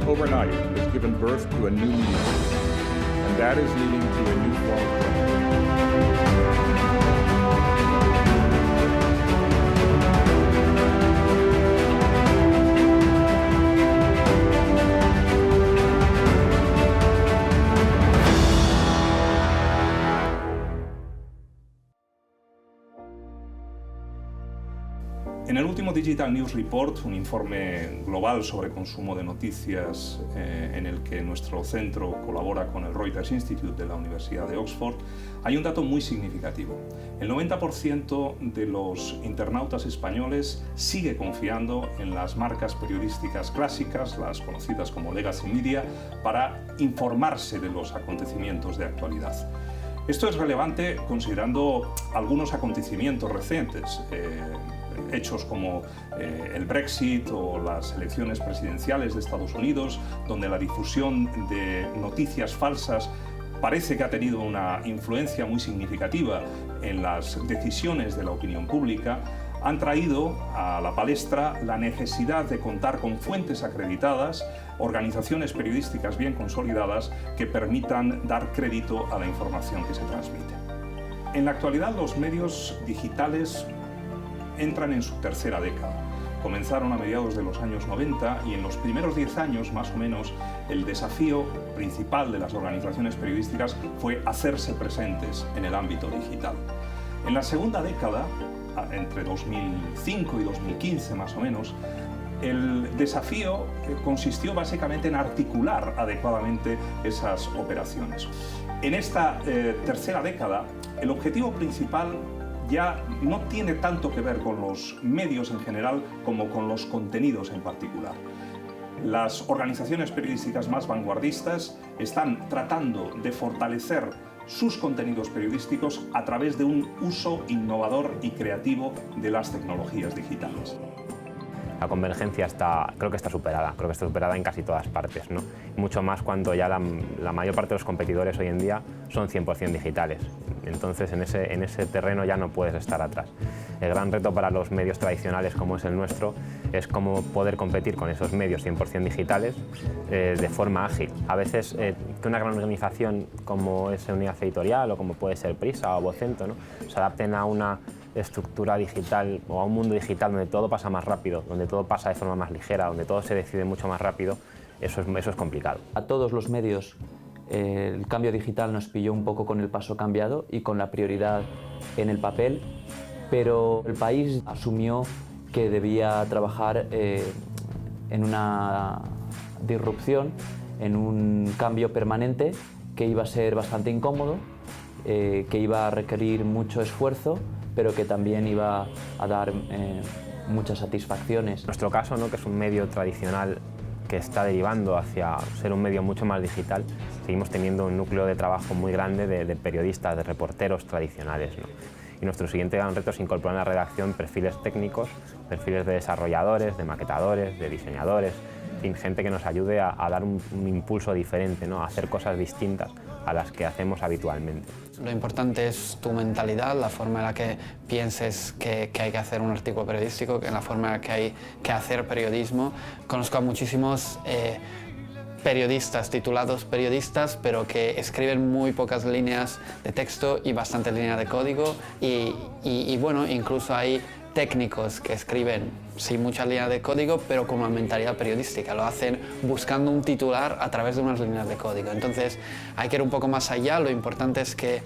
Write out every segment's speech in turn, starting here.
overnight has given birth to a new media, and that is leading to a new form of journalism. En el último Digital News Report, un informe global sobre consumo de noticias en el que nuestro centro colabora con el Reuters Institute de la Universidad de Oxford, hay un dato muy significativo. El 90% de los internautas españoles sigue confiando en las marcas periodísticas clásicas, las conocidas como legacy media, para informarse de los acontecimientos de actualidad. Esto es relevante considerando algunos acontecimientos recientes, hechos como el Brexit o las elecciones presidenciales de Estados Unidos, donde la difusión de noticias falsas parece que ha tenido una influencia muy significativa en las decisiones de la opinión pública, han traído a la palestra la necesidad de contar con fuentes acreditadas, organizaciones periodísticas bien consolidadas que permitan dar crédito a la información que se transmite. En la actualidad, los medios digitales entran en su tercera década. Comenzaron a mediados de los años 90 y en los primeros 10 años, más o menos, el desafío principal de las organizaciones periodísticas fue hacerse presentes en el ámbito digital. En la segunda década, entre 2005 y 2015 más o menos, el desafío consistió básicamente en articular adecuadamente esas operaciones. En esta tercera década, el objetivo principal ya no tiene tanto que ver con los medios en general como con los contenidos en particular. Las organizaciones periodísticas más vanguardistas están tratando de fortalecer sus contenidos periodísticos a través de un uso innovador y creativo de las tecnologías digitales. La convergencia creo que está superada en casi todas partes, ¿no? Mucho más cuando ya la mayor parte de los competidores hoy en día son 100% digitales. Entonces en ese terreno ya no puedes estar atrás. El gran reto para los medios tradicionales como es el nuestro es cómo poder competir con esos medios 100% digitales de forma ágil. A veces que una gran organización como es Unidad Editorial o como puede ser Prisa o Vocento, ¿no?, se adapten a una estructura digital o a un mundo digital donde todo pasa más rápido, donde todo pasa de forma más ligera, donde todo se decide mucho más rápido, eso es complicado. A todos los medios el cambio digital nos pilló un poco con el paso cambiado y con la prioridad en el papel, pero el país asumió que debía trabajar en una disrupción, en un cambio permanente que iba a ser bastante incómodo, que iba a requerir mucho esfuerzo, pero que también iba a dar muchas satisfacciones. En nuestro caso, ¿no?, que es un medio tradicional que está derivando hacia ser un medio mucho más digital, seguimos teniendo un núcleo de trabajo muy grande de periodistas, de reporteros tradicionales, ¿no? Y nuestro siguiente gran reto es incorporar en la redacción perfiles técnicos, perfiles de desarrolladores, de maquetadores, de diseñadores, en fin, gente que nos ayude a dar un impulso diferente, ¿no?, a hacer cosas distintas a las que hacemos habitualmente. Lo importante es tu mentalidad, la forma en la que pienses que hay que hacer un artículo periodístico, la forma en la que hay que hacer periodismo. Conozco a muchísimos periodistas, titulados periodistas, pero que escriben muy pocas líneas de texto y bastantes líneas de código y bueno, incluso hay técnicos que escriben sin muchas líneas de código, pero con una mentalidad periodística. Lo hacen buscando un titular a través de unas líneas de código. Entonces hay que ir un poco más allá. Lo importante es que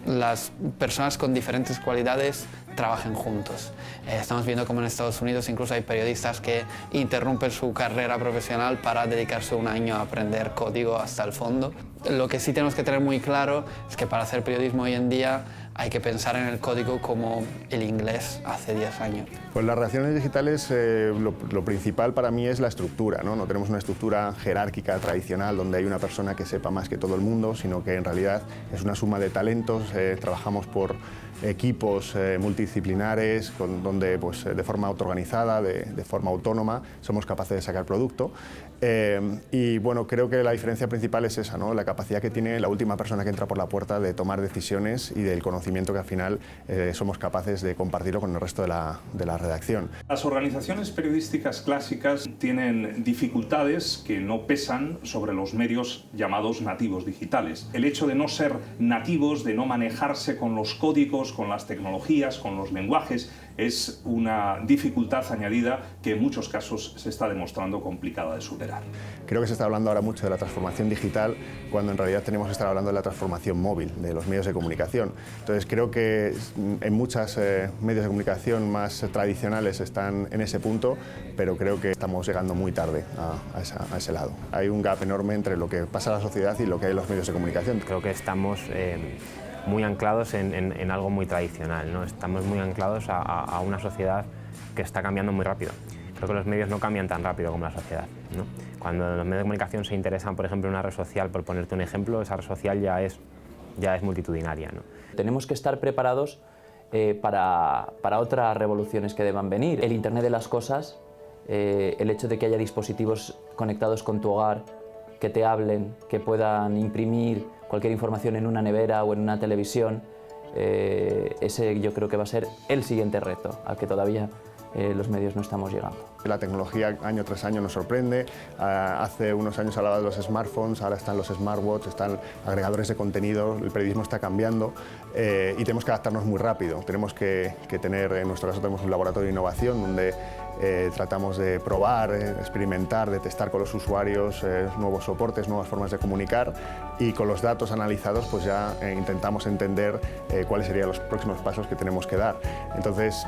las personas con diferentes cualidades trabajen juntos. Estamos viendo como en Estados Unidos incluso hay periodistas que interrumpen su carrera profesional para dedicarse un año a aprender código hasta el fondo. Lo que sí tenemos que tener muy claro es que para hacer periodismo hoy en día hay que pensar en el código como el inglés hace 10 años. Pues las redacciones digitales, lo principal para mí es la estructura, ¿no? No tenemos una estructura jerárquica tradicional donde hay una persona que sepa más que todo el mundo, sino que en realidad es una suma de talentos, trabajamos por equipos multidisciplinares donde pues, de forma autoorganizada, de forma autónoma, somos capaces de sacar producto. Y bueno, creo que la diferencia principal es esa, ¿no?, la capacidad que tiene la última persona que entra por la puerta de tomar decisiones y del conocimiento conocimiento que al final somos capaces de compartirlo con el resto de la redacción. Las organizaciones periodísticas clásicas tienen dificultades que no pesan sobre los medios llamados nativos digitales. El hecho de no ser nativos, de no manejarse con los códigos, con las tecnologías, con los lenguajes, es una dificultad añadida que en muchos casos se está demostrando complicada de superar. Creo que se está hablando ahora mucho de la transformación digital, cuando en realidad tenemos que estar hablando de la transformación móvil, de los medios de comunicación. Entonces creo que en muchos medios de comunicación más tradicionales están en ese punto, pero creo que estamos llegando muy tarde a ese lado. Hay un gap enorme entre lo que pasa en la sociedad y lo que hay en los medios de comunicación. Creo que estamos muy anclados en algo muy tradicional, ¿no? Estamos muy anclados a una sociedad que está cambiando muy rápido. Creo que los medios no cambian tan rápido como la sociedad, ¿no? Cuando los medios de comunicación se interesan, por ejemplo, en una red social, por ponerte un ejemplo, esa red social ya es multitudinaria, ¿no? Tenemos que estar preparados para otras revoluciones que deban venir. El Internet de las cosas, el hecho de que haya dispositivos conectados con tu hogar, que te hablen, que puedan imprimir cualquier información en una nevera o en una televisión, ese yo creo que va a ser el siguiente reto al que todavía los medios no estamos llegando. La tecnología año tras año nos sorprende. Hace unos años hablaba de los smartphones, ahora están los smartwatches, están agregadores de contenido, el periodismo está cambiando y tenemos que adaptarnos muy rápido. Tenemos que tener, en nuestro caso tenemos un laboratorio de innovación donde tratamos de probar, experimentar, de testar con los usuarios nuevos soportes, nuevas formas de comunicar, y con los datos analizados pues ya intentamos entender cuáles serían los próximos pasos que tenemos que dar. Entonces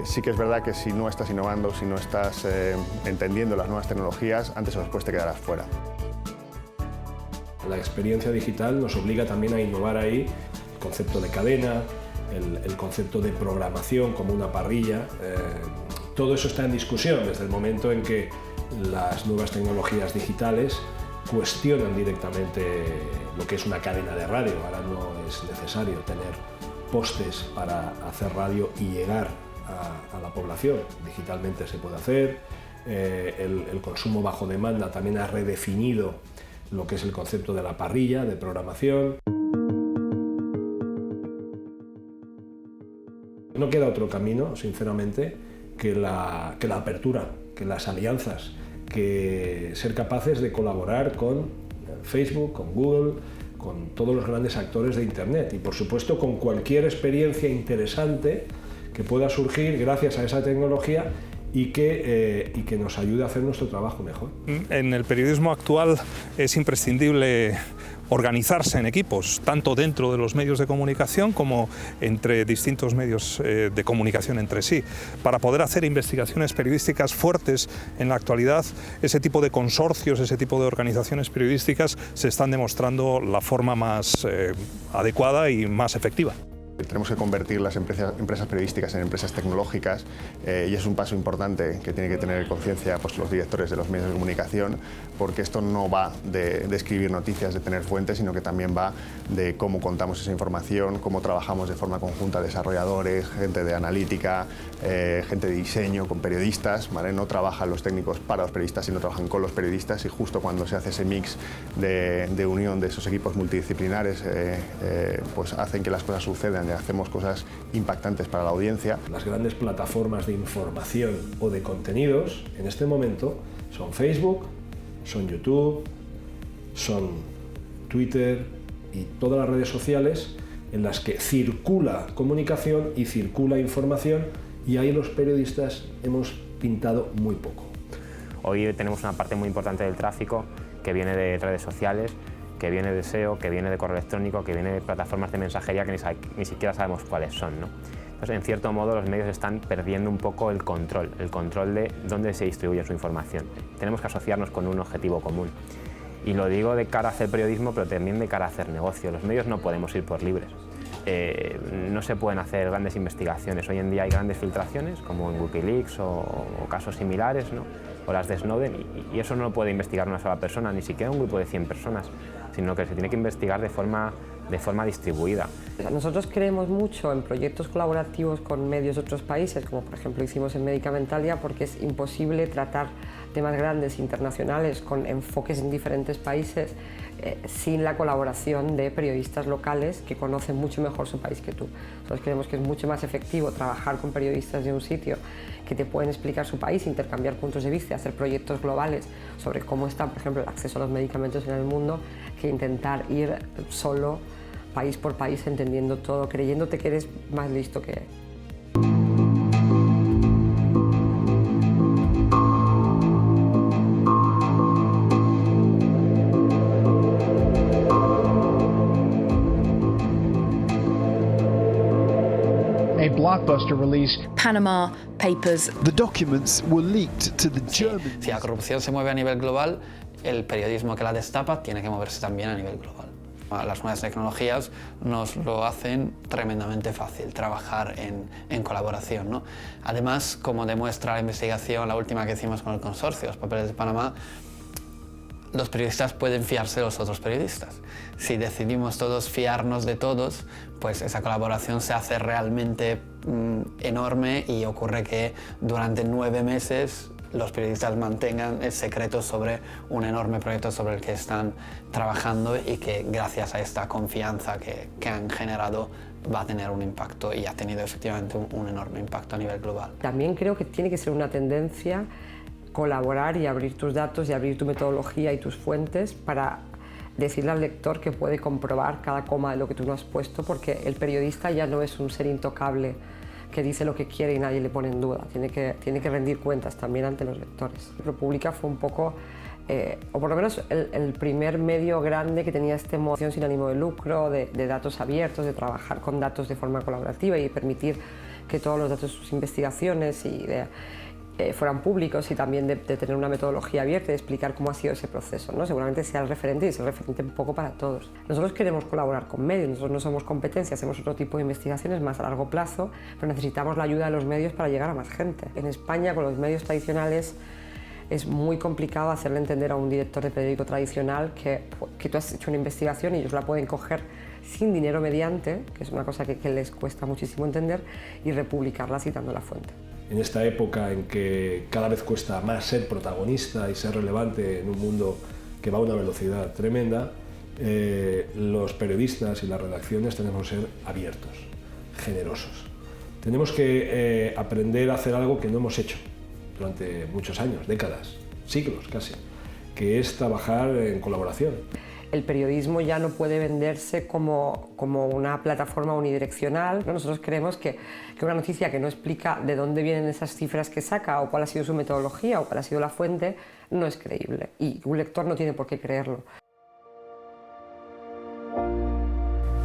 sí que es verdad que si no estás innovando, si no estás entendiendo las nuevas tecnologías, antes o después te quedarás fuera. La experiencia digital nos obliga también a innovar ahí el concepto de cadena, el concepto de programación como una parrilla. Todo eso está en discusión desde el momento en que las nuevas tecnologías digitales cuestionan directamente lo que es una cadena de radio. Ahora no es necesario tener postes para hacer radio y llegar a la población. Digitalmente se puede hacer. El consumo bajo demanda también ha redefinido lo que es el concepto de la parrilla, de programación. No queda otro camino, sinceramente, que la apertura, que las alianzas, que ser capaces de colaborar con Facebook, con Google, con todos los grandes actores de Internet y, por supuesto, con cualquier experiencia interesante que pueda surgir gracias a esa tecnología y que nos ayude a hacer nuestro trabajo mejor. En el periodismo actual es imprescindible organizarse en equipos, tanto dentro de los medios de comunicación como entre distintos medios de comunicación entre sí. Para poder hacer investigaciones periodísticas fuertes en la actualidad, ese tipo de consorcios, ese tipo de organizaciones periodísticas se están demostrando la forma más adecuada y más efectiva. Tenemos que convertir las empresas periodísticas en empresas tecnológicas y es un paso importante que tienen que tener conciencia pues, los directores de los medios de comunicación, porque esto no va de escribir noticias, de tener fuentes, sino que también va de cómo contamos esa información, cómo trabajamos de forma conjunta desarrolladores, gente de analítica, gente de diseño con periodistas, ¿vale? No trabajan los técnicos para los periodistas, sino trabajan con los periodistas, y justo cuando se hace ese mix de unión de esos equipos multidisciplinares pues hacen que las cosas sucedan. Hacemos cosas impactantes para la audiencia. Las grandes plataformas de información o de contenidos en este momento son Facebook, son YouTube, son Twitter y todas las redes sociales en las que circula comunicación y circula información, y ahí los periodistas hemos pintado muy poco. Hoy tenemos una parte muy importante del tráfico que viene de redes sociales, que viene de SEO, que viene de correo electrónico, que viene de plataformas de mensajería que ni siquiera sabemos cuáles son, ¿no? Entonces, en cierto modo, los medios están perdiendo un poco el control de dónde se distribuye su información. Tenemos que asociarnos con un objetivo común. Y lo digo de cara a hacer periodismo, pero también de cara a hacer negocio. Los medios no podemos ir por libres. No se pueden hacer grandes investigaciones. Hoy en día hay grandes filtraciones, como en Wikileaks o casos similares, ¿no? O las de Snowden, y eso no lo puede investigar una sola persona, ni siquiera un grupo de 100 personas. sino que se tiene que investigar de forma distribuida. Nosotros creemos mucho en proyectos colaborativos con medios de otros países, como por ejemplo hicimos en Medicamentalia, porque es imposible tratar temas grandes internacionales con enfoques en diferentes países sin la colaboración de periodistas locales que conocen mucho mejor su país que tú. Nosotros creemos que es mucho más efectivo trabajar con periodistas de un sitio que te pueden explicar su país, intercambiar puntos de vista, hacer proyectos globales sobre cómo está, por ejemplo, el acceso a los medicamentos en el mundo, que intentar ir solo país por país entendiendo todo, creyéndote que eres más listo que él. A blockbuster release. Panama Papers. The documents were leaked to the Germans. Si la corrupción se mueve a nivel global, el periodismo que la destapa tiene que moverse también a nivel global. Las nuevas tecnologías nos lo hacen tremendamente fácil, trabajar en colaboración, ¿no? Además, como demuestra la investigación, la última que hicimos con el consorcio, los papeles de Panamá, los periodistas pueden fiarse de los otros periodistas. Si decidimos todos fiarnos de todos, pues esa colaboración se hace realmente enorme y ocurre que durante 9 meses los periodistas mantengan el secreto sobre un enorme proyecto sobre el que están trabajando y que gracias a esta confianza que han generado va a tener un impacto y ha tenido efectivamente un enorme impacto a nivel global. También creo que tiene que ser una tendencia colaborar y abrir tus datos y abrir tu metodología y tus fuentes para decirle al lector que puede comprobar cada coma de lo que tú no has puesto, porque el periodista ya no es un ser intocable que dice lo que quiere y nadie le pone en duda. Tiene que rendir cuentas también ante los lectores. ProPublica fue un poco, o por lo menos el primer medio grande que tenía esta moción sin ánimo de lucro, de datos abiertos, de trabajar con datos de forma colaborativa y permitir que todos los datos de sus investigaciones fueran públicos y también de tener una metodología abierta y de explicar cómo ha sido ese proceso, ¿no? Seguramente sea el referente y es el referente un poco para todos. Nosotros queremos colaborar con medios, nosotros no somos competencia, hacemos otro tipo de investigaciones más a largo plazo, pero necesitamos la ayuda de los medios para llegar a más gente. En España, con los medios tradicionales, es muy complicado hacerle entender a un director de periódico tradicional que tú has hecho una investigación y ellos la pueden coger sin dinero mediante, que es una cosa que les cuesta muchísimo entender, y republicarla citando la fuente. En esta época en que cada vez cuesta más ser protagonista y ser relevante en un mundo que va a una velocidad tremenda, los periodistas y las redacciones tenemos que ser abiertos, generosos. Tenemos que aprender a hacer algo que no hemos hecho durante muchos años, décadas, siglos casi, que es trabajar en colaboración. El periodismo ya no puede venderse como una plataforma unidireccional, ¿no? Nosotros creemos que una noticia que no explica de dónde vienen esas cifras que saca o cuál ha sido su metodología o cuál ha sido la fuente no es creíble y un lector no tiene por qué creerlo.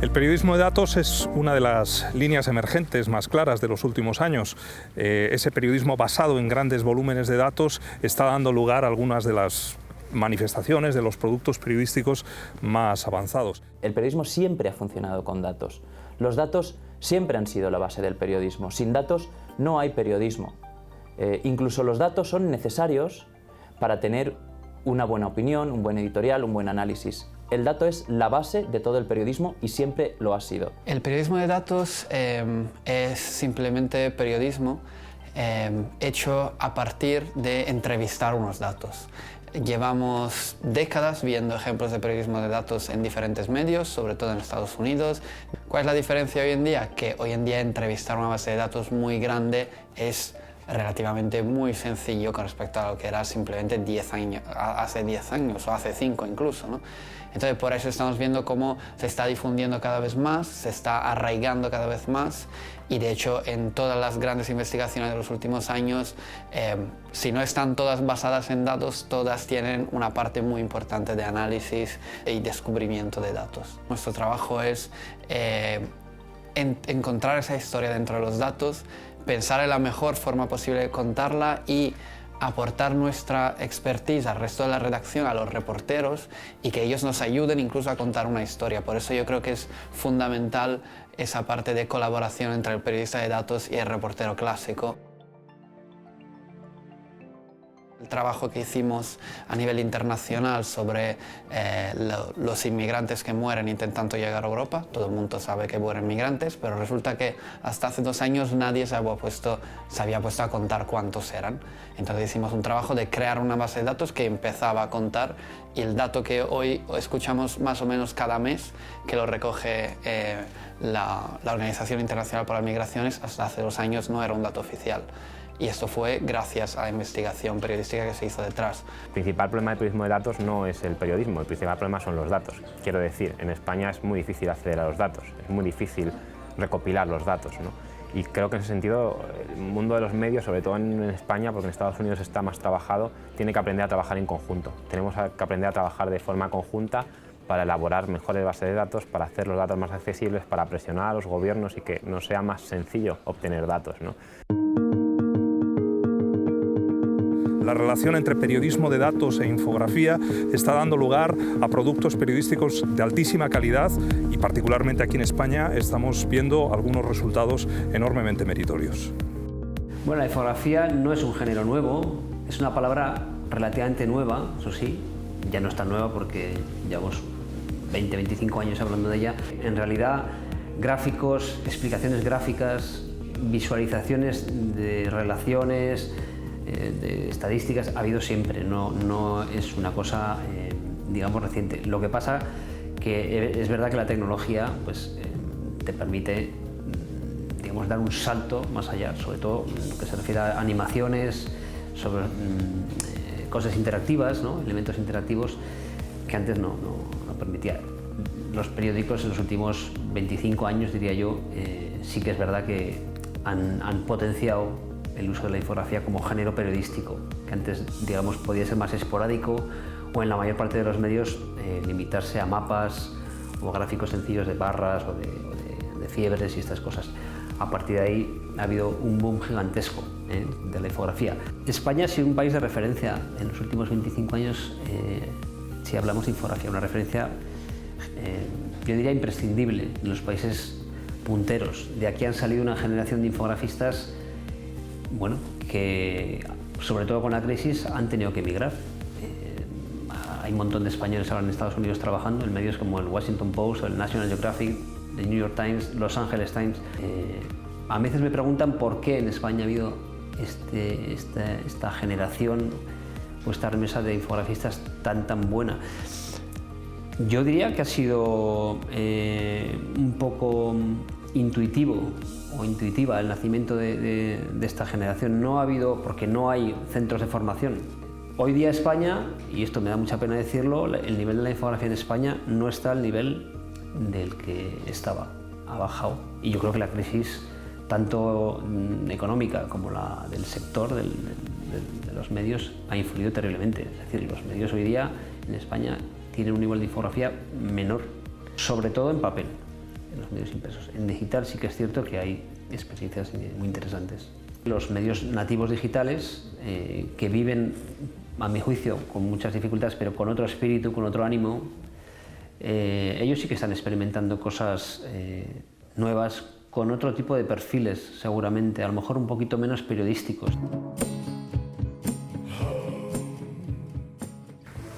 El periodismo de datos es una de las líneas emergentes más claras de los últimos años. Ese periodismo basado en grandes volúmenes de datos está dando lugar a algunas de las manifestaciones de los productos periodísticos más avanzados. El periodismo siempre ha funcionado con datos. Los datos siempre han sido la base del periodismo. Sin datos no hay periodismo. Incluso los datos son necesarios para tener una buena opinión, un buen editorial, un buen análisis. El dato es la base de todo el periodismo y siempre lo ha sido. El periodismo de datos es simplemente periodismo hecho a partir de entrevistar unos datos. Llevamos décadas viendo ejemplos de periodismo de datos en diferentes medios, sobre todo en Estados Unidos. ¿Cuál es la diferencia hoy en día? Que hoy en día entrevistar una base de datos muy grande es relativamente muy sencillo con respecto a lo que era simplemente hace 10 años o hace 5 incluso, ¿no? Entonces por eso estamos viendo cómo se está difundiendo cada vez más, se está arraigando cada vez más y de hecho en todas las grandes investigaciones de los últimos años, si no están todas basadas en datos, todas tienen una parte muy importante de análisis y descubrimiento de datos. Nuestro trabajo es encontrar esa historia dentro de los datos, pensar en la mejor forma posible de contarla y aportar nuestra expertise al resto de la redacción, a los reporteros, y que ellos nos ayuden incluso a contar una historia. Por eso yo creo que es fundamental esa parte de colaboración entre el periodista de datos y el reportero clásico. El trabajo que hicimos a nivel internacional sobre los inmigrantes que mueren intentando llegar a Europa, todo el mundo sabe que mueren migrantes, pero resulta que hasta hace 2 años nadie se había puesto a contar cuántos eran. Entonces hicimos un trabajo de crear una base de datos que empezaba a contar, y el dato que hoy escuchamos más o menos cada mes, que lo recoge la Organización Internacional para las Migraciones, hasta hace 2 años no era un dato oficial. Y esto fue gracias a la investigación periodística que se hizo detrás. El principal problema del periodismo de datos no es el periodismo, el principal problema son los datos. Quiero decir, en España es muy difícil acceder a los datos, es muy difícil recopilar los datos, ¿no? Y creo que en ese sentido el mundo de los medios, sobre todo en España, porque en Estados Unidos está más trabajado, tiene que aprender a trabajar en conjunto. Tenemos que aprender a trabajar de forma conjunta para elaborar mejores bases de datos, para hacer los datos más accesibles, para presionar a los gobiernos y que no sea más sencillo obtener datos, ¿no? La relación entre periodismo de datos e infografía está dando lugar a productos periodísticos de altísima calidad y particularmente aquí en España estamos viendo algunos resultados enormemente meritorios. Bueno, la infografía no es un género nuevo, es una palabra relativamente nueva, eso sí, ya no es tan nueva porque llevamos 20-25 años hablando de ella. En realidad, gráficos, explicaciones gráficas, visualizaciones de relaciones, de estadísticas, ha habido siempre, no es una cosa, digamos, reciente. Lo que pasa que es verdad que la tecnología pues, te permite, digamos, dar un salto más allá, sobre todo en lo que se refiere a animaciones, sobre cosas interactivas, ¿no? Elementos interactivos que antes no permitía. Los periódicos en los últimos 25 años, diría yo, sí que es verdad que han potenciado el uso de la infografía como género periodístico, que antes, digamos, podía ser más esporádico o en la mayor parte de los medios limitarse a mapas o gráficos sencillos de barras o de fiebres y estas cosas. A partir de ahí ha habido un boom gigantesco de la infografía. España ha sido un país de referencia en los últimos 25 años, si hablamos de infografía, una referencia, yo diría, imprescindible en los países punteros. De aquí han salido una generación de infografistas, bueno, que sobre todo con la crisis han tenido que emigrar. Hay un montón de españoles ahora en Estados Unidos trabajando en medios como el Washington Post, el National Geographic, el New York Times, Los Angeles Times. A veces me preguntan por qué en España ha habido esta generación o esta remesa de infografistas tan buena. Yo diría que ha sido un poco intuitivo o intuitiva el nacimiento de esta generación. No ha habido, porque no hay centros de formación. Hoy día España, y esto me da mucha pena decirlo, el nivel de la infografía en España no está al nivel del que estaba, ha bajado. Y yo creo que la crisis, tanto económica como la del sector de los medios, ha influido terriblemente. Es decir, los medios hoy día en España tienen un nivel de infografía menor, sobre todo en papel, en los medios impresos. En digital sí que es cierto que hay experiencias muy interesantes. Los medios nativos digitales, que viven, a mi juicio, con muchas dificultades, pero con otro espíritu, con otro ánimo, ellos sí que están experimentando cosas nuevas, con otro tipo de perfiles, seguramente, a lo mejor un poquito menos periodísticos.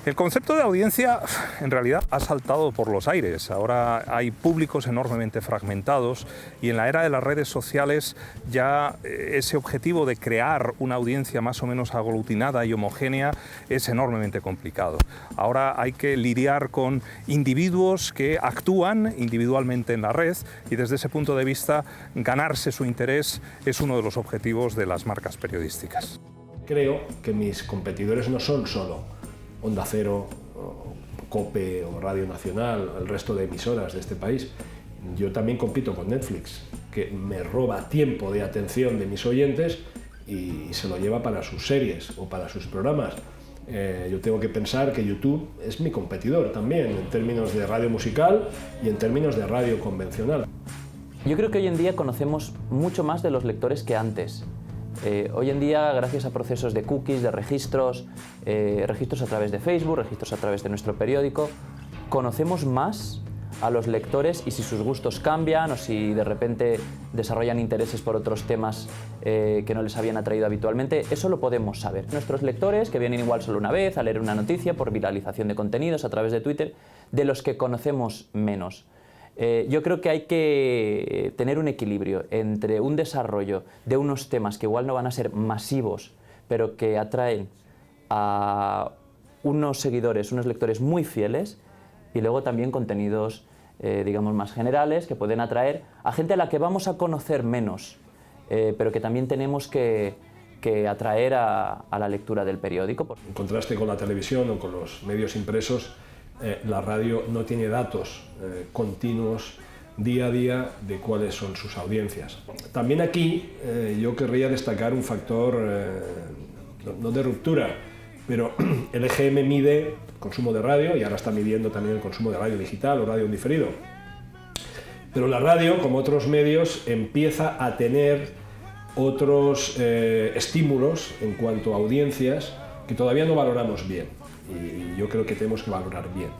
El concepto de audiencia en realidad ha saltado por los aires. Ahora hay públicos enormemente fragmentados y en la era de las redes sociales ya ese objetivo de crear una audiencia más o menos aglutinada y homogénea es enormemente complicado. Ahora hay que lidiar con individuos que actúan individualmente en la red y desde ese punto de vista ganarse su interés es uno de los objetivos de las marcas periodísticas. Creo que mis competidores no son solo Onda Cero, COPE o Radio Nacional, el resto de emisoras de este país. Yo también compito con Netflix, que me roba tiempo de atención de mis oyentes y se lo lleva para sus series o para sus programas. Yo tengo que pensar que YouTube es mi competidor también, en términos de radio musical y en términos de radio convencional. Yo creo que hoy en día conocemos mucho más de los lectores que antes. Hoy en día, gracias a procesos de cookies, de registros a través de Facebook, registros a través de nuestro periódico, conocemos más a los lectores y si sus gustos cambian o si de repente desarrollan intereses por otros temas que no les habían atraído habitualmente, eso lo podemos saber. Nuestros lectores, que vienen igual solo una vez a leer una noticia por viralización de contenidos a través de Twitter, de los que conocemos menos. Yo creo que hay que tener un equilibrio entre un desarrollo de unos temas que igual no van a ser masivos, pero que atraen a unos seguidores, unos lectores muy fieles, y luego también contenidos, digamos, más generales, que pueden atraer a gente a la que vamos a conocer menos, pero que también tenemos que atraer a la lectura del periódico. En contraste con la televisión o con los medios impresos, la radio no tiene datos continuos día a día de cuáles son sus audiencias. También aquí yo querría destacar un factor, no de ruptura, pero el EGM mide el consumo de radio y ahora está midiendo también el consumo de radio digital o radio en diferido. Pero la radio, como otros medios, empieza a tener otros estímulos en cuanto a audiencias que todavía no valoramos bien. Y yo creo que tenemos que valorar bien.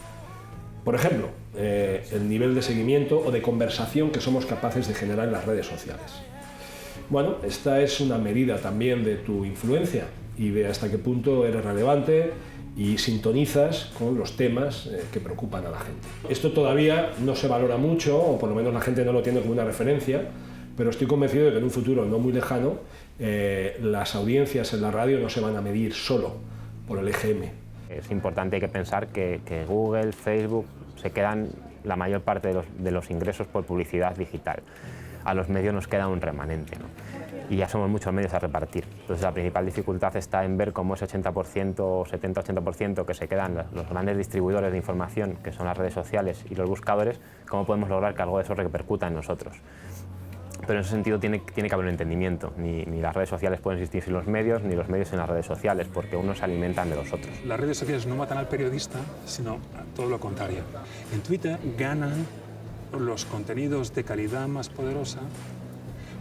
Por ejemplo, el nivel de seguimiento o de conversación que somos capaces de generar en las redes sociales. Bueno, esta es una medida también de tu influencia y de hasta qué punto eres relevante y sintonizas con los temas que preocupan a la gente. Esto todavía no se valora mucho, o por lo menos la gente no lo tiene como una referencia, pero estoy convencido de que en un futuro no muy lejano las audiencias en la radio no se van a medir solo por el EGM. Es importante, hay que pensar que Google, Facebook se quedan la mayor parte de los ingresos por publicidad digital. A los medios nos queda un remanente, ¿no? Y ya somos muchos medios a repartir. Entonces la principal dificultad está en ver cómo ese 80% o 70-80% que se quedan los grandes distribuidores de información, que son las redes sociales y los buscadores, cómo podemos lograr que algo de eso repercuta en nosotros. Pero en ese sentido tiene que haber un entendimiento. Ni las redes sociales pueden existir sin los medios, ni los medios sin las redes sociales, porque unos se alimentan de los otros. Las redes sociales no matan al periodista, sino todo lo contrario. En Twitter ganan los contenidos de calidad más poderosa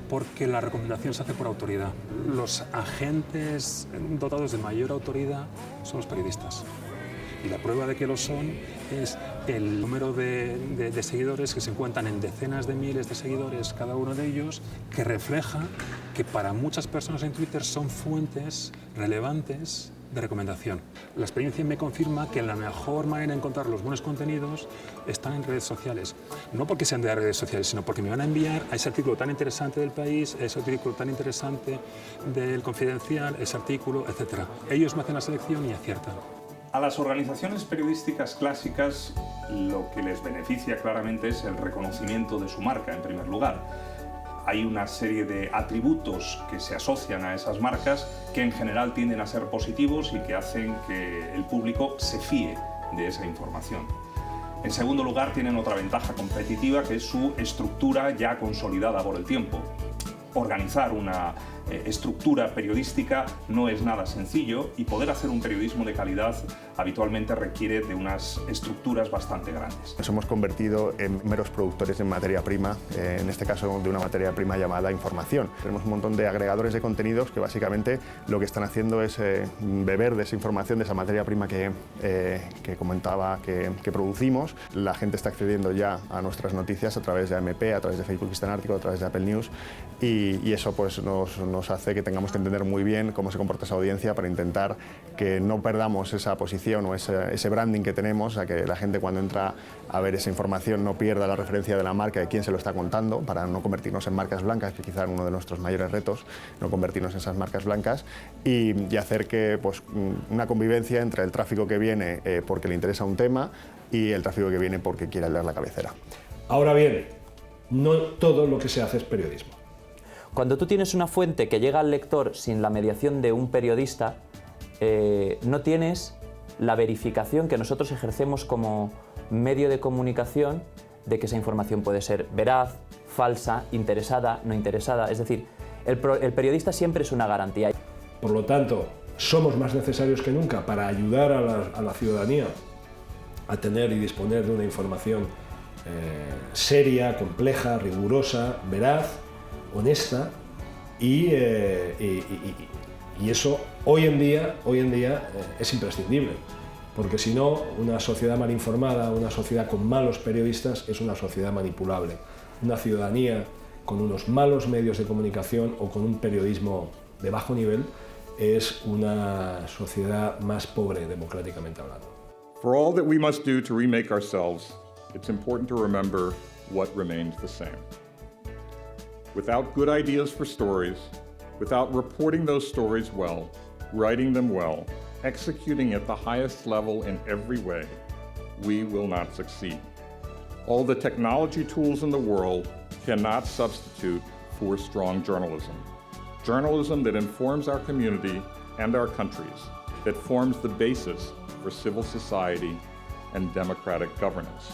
porque la recomendación se hace por autoridad. Los agentes dotados de mayor autoridad son los periodistas. Y la prueba de que lo son es el número de seguidores que se encuentran en decenas de miles de seguidores cada uno de ellos, que refleja que para muchas personas en Twitter son fuentes relevantes de recomendación. La experiencia me confirma que la mejor manera de encontrar los buenos contenidos están en redes sociales. No porque sean de las redes sociales, sino porque me van a enviar a ese artículo tan interesante del País, ese artículo tan interesante del Confidencial, ese artículo, etc. Ellos me hacen la selección y aciertan. A las organizaciones periodísticas clásicas lo que les beneficia claramente es el reconocimiento de su marca, en primer lugar. Hay una serie de atributos que se asocian a esas marcas que en general tienden a ser positivos y que hacen que el público se fíe de esa información. En segundo lugar, tienen otra ventaja competitiva, que es su estructura ya consolidada por el tiempo. Organizar una estructura periodística no es nada sencillo y poder hacer un periodismo de calidad habitualmente requiere de unas estructuras bastante grandes. Nos hemos convertido en meros productores de materia prima, en este caso de una materia prima llamada información. Tenemos un montón de agregadores de contenidos que básicamente lo que están haciendo es beber de esa información, de esa materia prima que comentaba que producimos. La gente está accediendo ya a nuestras noticias a través de AMP, a través de Facebook Instant Article, a través de Apple News y eso pues nos hace que tengamos que entender muy bien cómo se comporta esa audiencia para intentar que no perdamos esa posición o ese branding que tenemos, a que la gente cuando entra a ver esa información no pierda la referencia de la marca, de quién se lo está contando, para no convertirnos en marcas blancas, que quizá es uno de nuestros mayores retos, no convertirnos en esas marcas blancas y hacer que pues, una convivencia entre el tráfico que viene porque le interesa un tema y el tráfico que viene porque quiere leer la cabecera. Ahora bien, no todo lo que se hace es periodismo. Cuando tú tienes una fuente que llega al lector sin la mediación de un periodista, no tienes la verificación que nosotros ejercemos como medio de comunicación de que esa información puede ser veraz, falsa, interesada, no interesada. Es decir, el periodista siempre es una garantía. Por lo tanto, somos más necesarios que nunca para ayudar a la ciudadanía a tener y disponer de una información seria, compleja, rigurosa, veraz, honesta y eso hoy en día es imprescindible. porque si no, una sociedad mal informada, una sociedad con malos periodistas es una sociedad manipulable. Una ciudadanía con unos malos medios de comunicación o con un periodismo de bajo nivel es una sociedad más pobre democráticamente hablando. For all that we must do to remake ourselves, it's important to remember what remains the same. Without good ideas for stories, without reporting those stories well, writing them well, executing at the highest level in every way, we will not succeed. All the technology tools in the world cannot substitute for strong journalism. Journalism that informs our community and our countries, that forms the basis for civil society and democratic governance.